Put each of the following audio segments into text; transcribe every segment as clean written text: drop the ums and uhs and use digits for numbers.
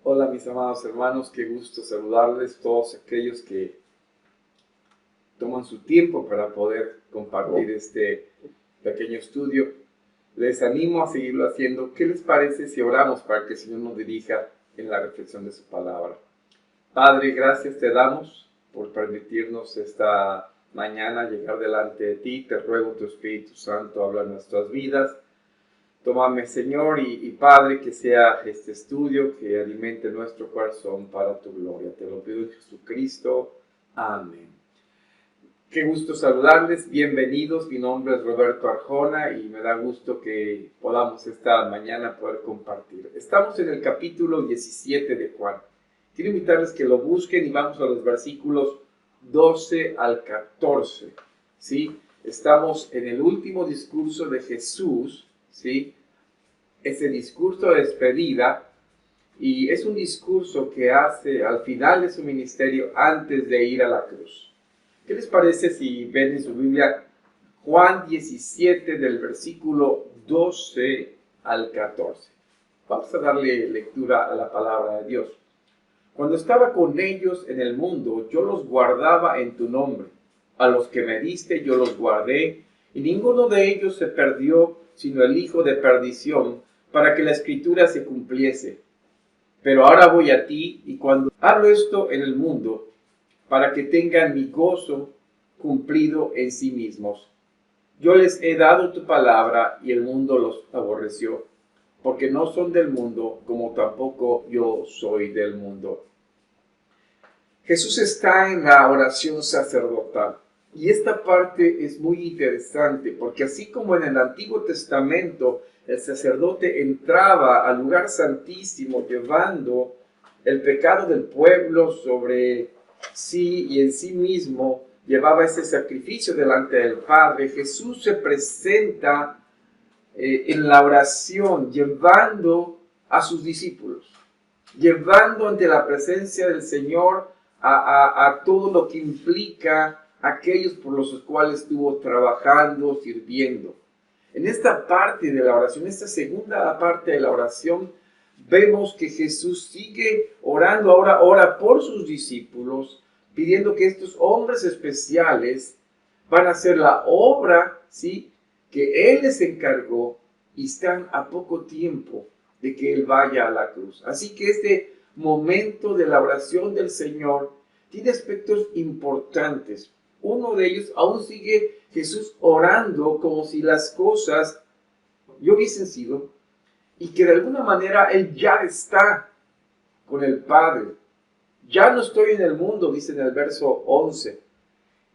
Hola mis amados hermanos, qué gusto saludarles, todos aquellos que toman su tiempo para poder compartir este pequeño estudio. Les animo a seguirlo haciendo. ¿Qué les parece si oramos para que el Señor nos dirija en la reflexión de su palabra? Padre, gracias te damos por permitirnos esta mañana llegar delante de ti. Te ruego tu Espíritu Santo, habla en nuestras vidas. Tómame, Señor, y Padre, que sea este estudio que alimente nuestro corazón para tu gloria. Te lo pido en Jesucristo. Amén. Qué gusto saludarles, bienvenidos. Mi nombre es Roberto Arjona y me da gusto que podamos esta mañana poder compartir. Estamos en el capítulo 17 de Juan. Quiero invitarles que lo busquen y vamos a los versículos 12 al 14. ¿Sí? Estamos en el último discurso de Jesús, ¿sí? Ese discurso de despedida, y es un discurso que hace al final de su ministerio antes de ir a la cruz. ¿Qué les parece si ven en su Biblia Juan 17 del versículo 12 al 14? Vamos a darle lectura a la palabra de Dios. Cuando estaba con ellos en el mundo, yo los guardaba en tu nombre. A los que me diste yo los guardé, y ninguno de ellos se perdió, sino el hijo de perdición, para que la escritura se cumpliese. Pero ahora voy a ti, y cuando hablo esto en el mundo, para que tengan mi gozo cumplido en sí mismos. Yo les he dado tu palabra, y el mundo los aborreció, porque no son del mundo, como tampoco yo soy del mundo. Jesús está en la oración sacerdotal, y esta parte es muy interesante, porque así como en el Antiguo Testamento el sacerdote entraba al lugar santísimo llevando el pecado del pueblo sobre sí y en sí mismo, llevaba ese sacrificio delante del Padre, Jesús se presenta en la oración llevando a sus discípulos, llevando ante la presencia del Señor a todo lo que implica aquellos por los cuales estuvo trabajando, sirviendo. En esta parte de la oración, esta segunda parte de la oración, vemos que Jesús sigue orando, ahora ora por sus discípulos, pidiendo que estos hombres especiales van a hacer la obra, ¿sí?, que Él les encargó, y están a poco tiempo de que Él vaya a la cruz. Así que este momento de la oración del Señor tiene aspectos importantes. Uno de ellos, aún sigue Jesús orando como si las cosas ya hubiesen sido, y que de alguna manera Él ya está con el Padre. Ya no estoy en el mundo, dice en el verso 11.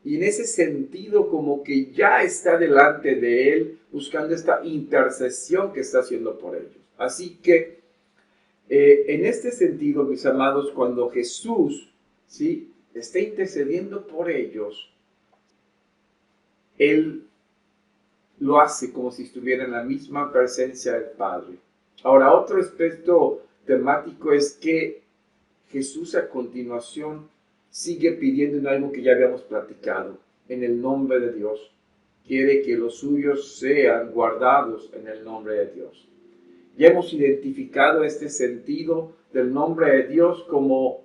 Y en ese sentido, como que ya está delante de Él, buscando esta intercesión que está haciendo por ellos. Así que, en este sentido, mis amados, cuando Jesús, ¿sí?, está intercediendo por ellos, Él lo hace como si estuviera en la misma presencia del Padre. Ahora, otro aspecto temático es que Jesús a continuación sigue pidiendo en algo que ya habíamos platicado, en el nombre de Dios. Quiere que los suyos sean guardados en el nombre de Dios. Ya hemos identificado este sentido del nombre de Dios como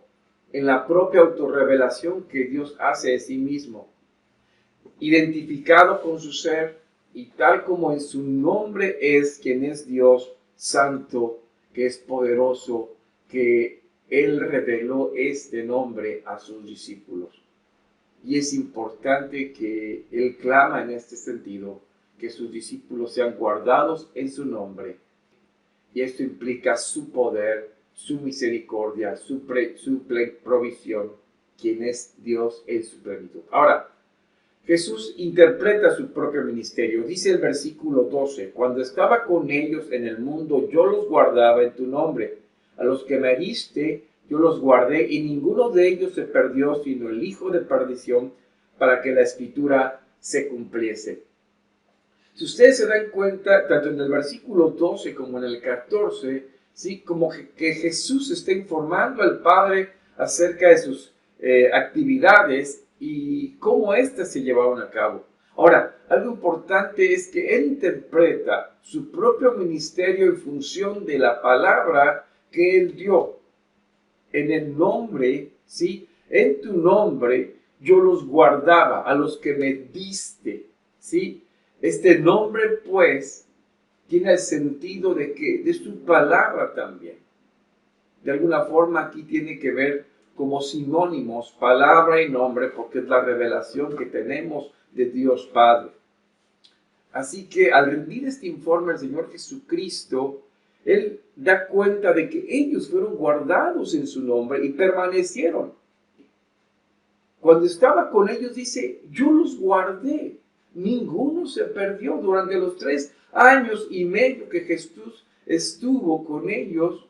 en la propia autorrevelación que Dios hace de sí mismo. Identificado con su ser, y tal como en su nombre es quien es Dios santo, que es poderoso, que Él reveló este nombre a sus discípulos. Y es importante que Él clama en este sentido, que sus discípulos sean guardados en su nombre. Y esto implica su poder, su misericordia, su provisión, quien es Dios en su plenitud. Ahora, Jesús interpreta su propio ministerio. Dice el versículo 12, cuando estaba con ellos en el mundo, yo los guardaba en tu nombre. A los que me diste, yo los guardé, y ninguno de ellos se perdió, sino el hijo de perdición, para que la escritura se cumpliese. Si ustedes se dan cuenta, tanto en el versículo 12 como en el 14, ¿sí?, como que Jesús está informando al Padre acerca de sus actividades y cómo éstas se llevaron a cabo. Ahora, algo importante es que Él interpreta su propio ministerio en función de la palabra que Él dio. en el nombre, ¿sí? En tu nombre yo los guardaba, a los que me diste, ¿sí? Este nombre, pues, tiene el sentido de que, de su palabra también. De alguna forma aquí tiene que ver como sinónimos, palabra y nombre, porque es la revelación que tenemos de Dios Padre. Así que al rendir este informe al Señor Jesucristo, Él da cuenta de que ellos fueron guardados en su nombre y permanecieron. Cuando estaba con ellos dice, yo los guardé, ninguno se perdió. Durante los 3 años y medio que Jesús estuvo con ellos,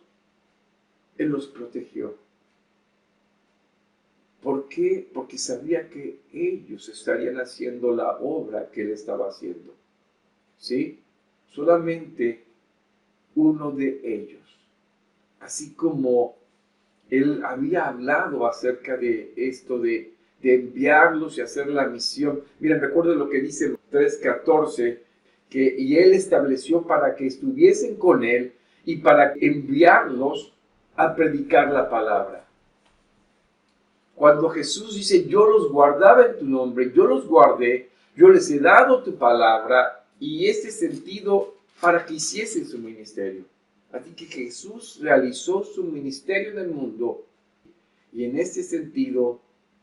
Él los protegió. ¿Por qué? Porque sabía que ellos estarían haciendo la obra que Él estaba haciendo. ¿Sí? Solamente uno de ellos. Así como Él había hablado acerca de esto, de enviarlos y hacer la misión. Miren, recuerden lo que dice en 3:14, y Él estableció para que estuviesen con Él y para enviarlos a predicar la palabra. Cuando Jesús dice, yo los guardaba en tu nombre, yo los guardé, yo les he dado tu palabra, y este sentido para que hiciesen su ministerio. Así que Jesús realizó su ministerio en el mundo, y en este sentido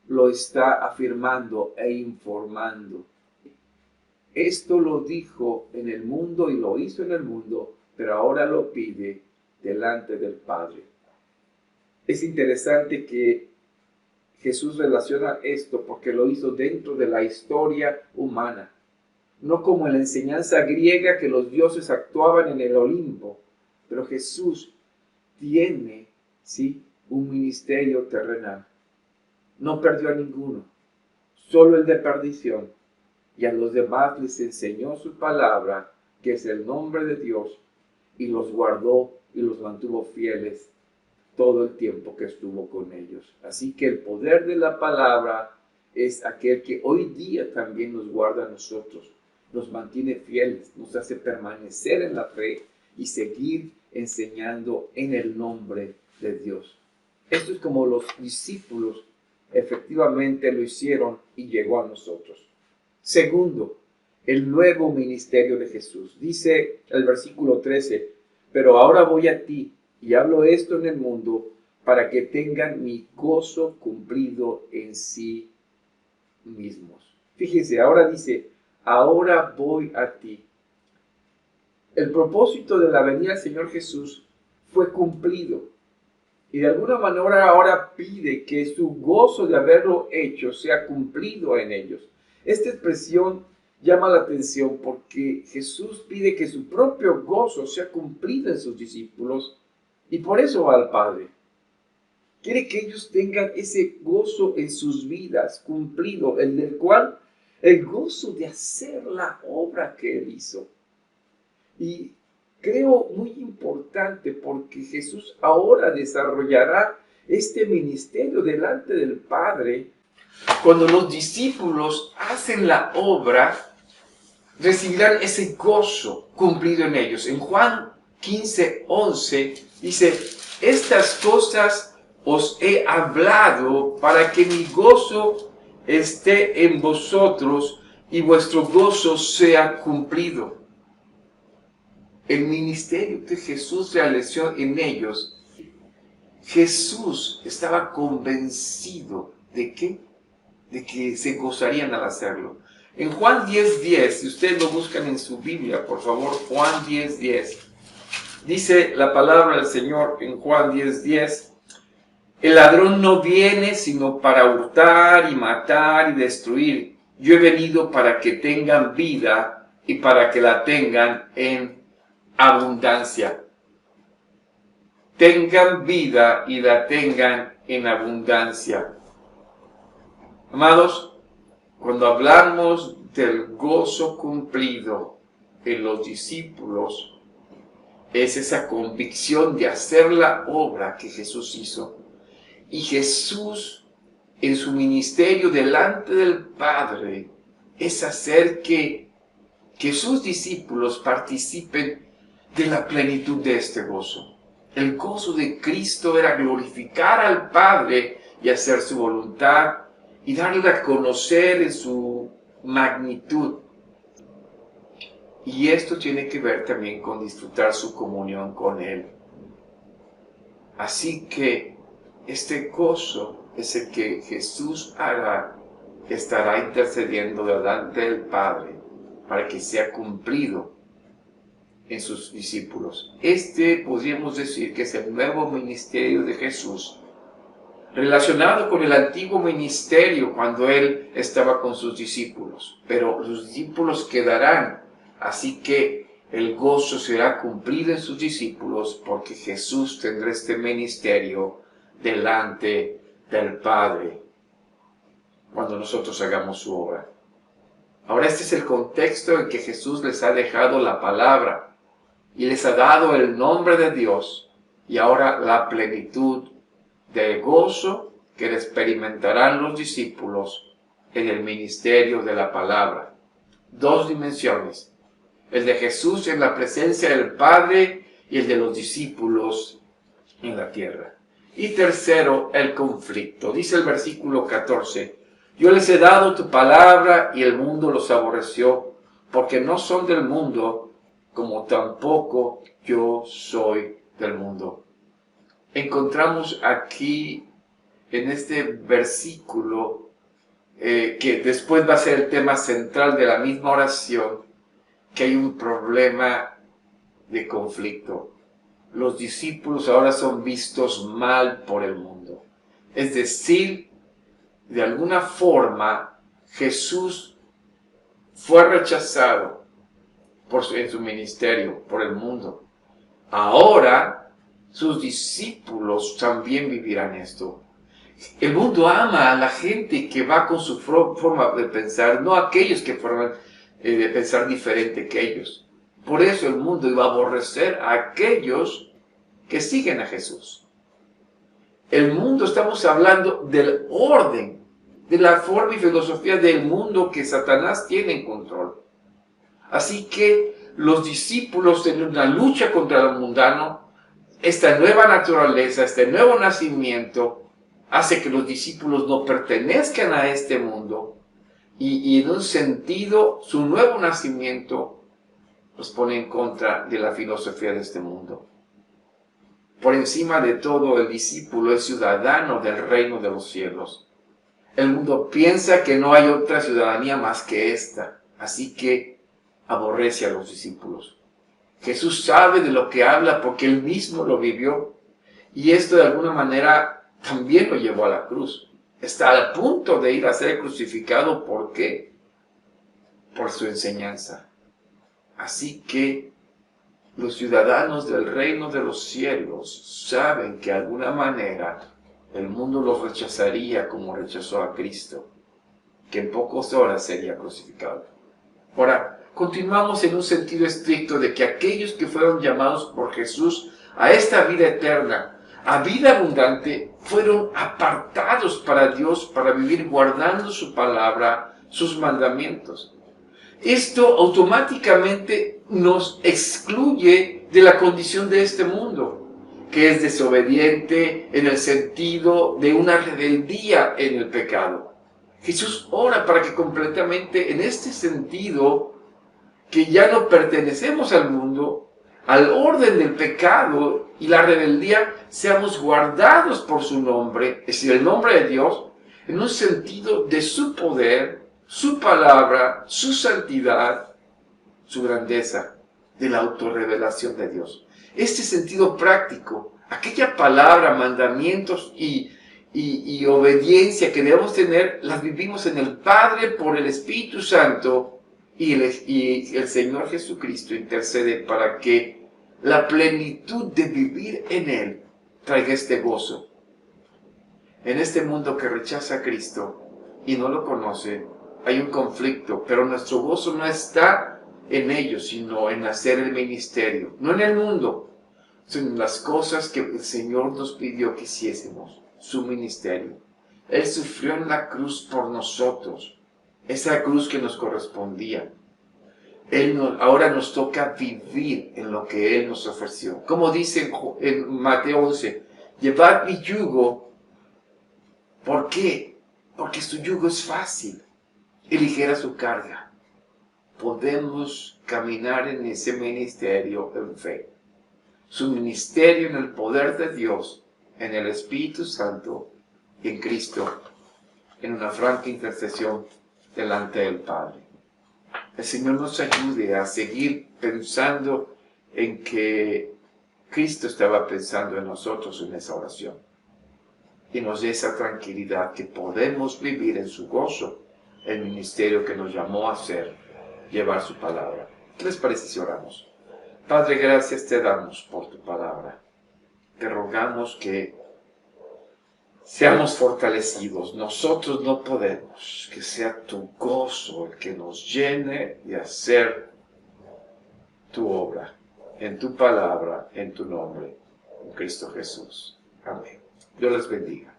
lo está afirmando e informando. Esto lo dijo en el mundo y lo hizo en el mundo, pero ahora lo pide delante del Padre. Es interesante que Jesús relaciona esto porque lo hizo dentro de la historia humana, no como en la enseñanza griega que los dioses actuaban en el Olimpo, pero Jesús tiene, ¿sí?, un ministerio terrenal. No perdió a ninguno, solo el de perdición, y a los demás les enseñó su palabra, que es el nombre de Dios, y los guardó y los mantuvo fieles todo el tiempo que estuvo con ellos. Así que el poder de la palabra es aquel que hoy día también nos guarda a nosotros, nos mantiene fieles, nos hace permanecer en la fe y seguir enseñando en el nombre de Dios. Esto es como los discípulos efectivamente lo hicieron y llegó a nosotros. Segundo, el nuevo ministerio de Jesús. Dice el versículo 13, pero ahora voy a ti y hablo esto en el mundo para que tengan mi gozo cumplido en sí mismos. Fíjense, ahora dice, ahora voy a ti. El propósito de la venida del Señor Jesús fue cumplido. Y de alguna manera ahora pide que su gozo de haberlo hecho sea cumplido en ellos. Esta expresión llama la atención porque Jesús pide que su propio gozo sea cumplido en sus discípulos y por eso va al Padre. Quiere que ellos tengan ese gozo en sus vidas cumplido, el gozo de hacer la obra que Él hizo. Y creo muy importante porque Jesús ahora desarrollará este ministerio delante del Padre. Cuando los discípulos hacen la obra, recibirán ese gozo cumplido en ellos. En Juan 15:11 dice, estas cosas os he hablado para que mi gozo esté en vosotros y vuestro gozo sea cumplido. El ministerio que Jesús realizó en ellos, Jesús estaba convencido de que se gozarían al hacerlo. En Juan 10:10, si ustedes lo buscan en su Biblia, por favor, Juan 10:10, dice la palabra del Señor en Juan 10:10, el ladrón no viene sino para hurtar y matar y destruir. Yo he venido para que tengan vida y para que la tengan en abundancia. Tengan vida y la tengan en abundancia. Amados, cuando hablamos del gozo cumplido en los discípulos, es esa convicción de hacer la obra que Jesús hizo. Y Jesús, en su ministerio delante del Padre, es hacer que sus discípulos participen de la plenitud de este gozo. El gozo de Cristo era glorificar al Padre y hacer su voluntad y darle a conocer en su magnitud. Y esto tiene que ver también con disfrutar su comunión con Él. Así que este gozo es el que Jesús hará, que estará intercediendo delante del Padre para que sea cumplido en sus discípulos. Podríamos decir que es el nuevo ministerio de Jesús, relacionado con el antiguo ministerio cuando Él estaba con sus discípulos. Pero los discípulos quedarán, así que el gozo será cumplido en sus discípulos porque Jesús tendrá este ministerio delante del Padre cuando nosotros hagamos su obra. Ahora este es el contexto en que Jesús les ha dejado la palabra y les ha dado el nombre de Dios y ahora la plenitud del gozo que experimentarán los discípulos en el ministerio de la palabra. Dos dimensiones: el de Jesús en la presencia del Padre y el de los discípulos en la tierra. Y tercero, el conflicto. Dice el versículo 14: yo les he dado tu palabra y el mundo los aborreció, porque no son del mundo, como tampoco yo soy del mundo. Encontramos aquí en este versículo, que después va a ser el tema central de la misma oración, que hay un problema de conflicto. Los discípulos ahora son vistos mal por el mundo. Es decir, de alguna forma, Jesús fue rechazado en su ministerio por el mundo. Ahora, sus discípulos también vivirán esto. El mundo ama a la gente que va con su forma de pensar, no a aquellos que forman de pensar diferente que ellos. Por eso el mundo iba a aborrecer a aquellos que siguen a Jesús. El mundo, estamos hablando del orden, de la forma y filosofía del mundo que Satanás tiene en control. Así que los discípulos en una lucha contra lo mundano, esta nueva naturaleza, este nuevo nacimiento, hace que los discípulos no pertenezcan a este mundo y en un sentido su nuevo nacimiento los pone en contra de la filosofía de este mundo. Por encima de todo, el discípulo es ciudadano del reino de los cielos. El mundo piensa que no hay otra ciudadanía más que esta, así que aborrece a los discípulos. Jesús sabe de lo que habla porque Él mismo lo vivió, y esto de alguna manera también lo llevó a la cruz. Está al punto de ir a ser crucificado. ¿Por qué? Por su enseñanza. Así que los ciudadanos del reino de los cielos saben que de alguna manera el mundo los rechazaría como rechazó a Cristo, que en pocas horas sería crucificado. Ahora, continuamos en un sentido estricto de que aquellos que fueron llamados por Jesús a esta vida eterna, a vida abundante, fueron apartados para Dios para vivir guardando su palabra, sus mandamientos. Esto automáticamente nos excluye de la condición de este mundo, que es desobediente en el sentido de una rebeldía en el pecado. Jesús ora para que completamente en este sentido, que ya no pertenecemos al mundo, al orden del pecado y la rebeldía, seamos guardados por su nombre, es decir, el nombre de Dios, en un sentido de su poder, su palabra, su santidad, su grandeza, de la autorrevelación de Dios. Este sentido práctico, aquella palabra, mandamientos y obediencia que debemos tener, las vivimos en el Padre por el Espíritu Santo, y el Señor Jesucristo intercede para que la plenitud de vivir en Él traiga este gozo. En este mundo que rechaza a Cristo y no lo conoce, hay un conflicto, pero nuestro gozo no está en ellos, sino en hacer el ministerio, no en el mundo, sino en las cosas que el Señor nos pidió que hiciésemos, su ministerio. Él sufrió en la cruz por nosotros, esa cruz que nos correspondía. Ahora nos toca vivir en lo que Él nos ofreció. Como dice en Mateo 11, llevad mi yugo. ¿Por qué? Porque su yugo es fácil y ligera su carga. Podemos caminar en ese ministerio en fe. Su ministerio en el poder de Dios, en el Espíritu Santo y en Cristo, en una franca intercesión delante del Padre. El Señor nos ayude a seguir pensando en que Cristo estaba pensando en nosotros en esa oración. Y nos dé esa tranquilidad que podemos vivir en su gozo el ministerio que nos llamó a hacer, llevar su palabra. ¿Qué les parece si oramos? Padre, gracias te damos por tu palabra. Te rogamos que seamos fortalecidos. Nosotros no podemos. Que sea tu gozo el que nos llene de hacer tu obra, en tu palabra, en tu nombre, en Cristo Jesús. Amén. Dios les bendiga.